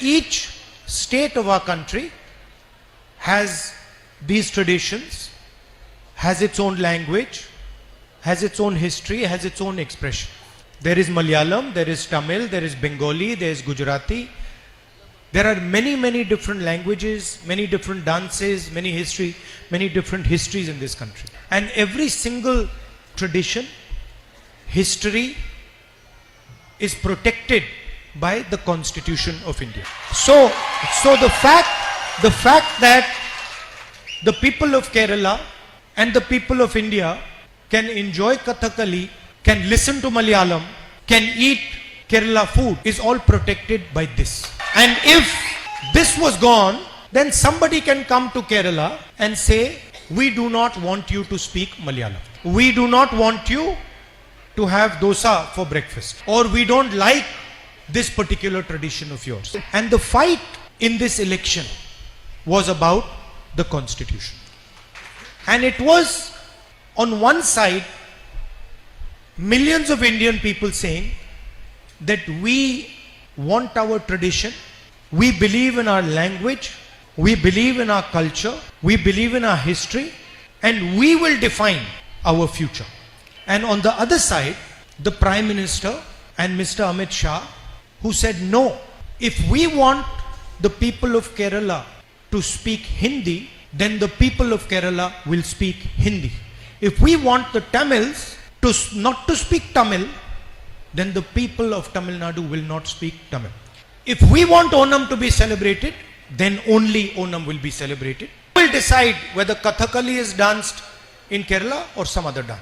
each state of our country has these traditions, has its own language, has its own history, has its own expression. There is Malayalam, there is Tamil, there is Bengali, there is Gujarati. There are many different languages, many different dances, many different histories in this country. And every single tradition, history is protected by the Constitution of India. So the fact that the people of Kerala and the people of India can enjoy Kathakali, can listen to Malayalam, can eat Kerala food is all protected by this. And if this was gone, then somebody can come to Kerala and say, we do not want you to speak Malayalam. We do not want you to have dosa for breakfast. Or we don't like this particular tradition of yours. And the fight in this election was about the Constitution. And it was on one side, millions of Indian people saying that we want our tradition, we believe in our language, we believe in our culture, we believe in our history, and we will define our future. And on the other side, the Prime Minister and Mr. Amit Shah, who said, no, if we want the people of Kerala to speak Hindi, then the people of Kerala will speak Hindi. If we want the Tamils to not to speak Tamil, then the people of Tamil Nadu will not speak Tamil. If we want Onam to be celebrated, then only Onam will be celebrated. We will decide whether Kathakali is danced in Kerala or some other dance.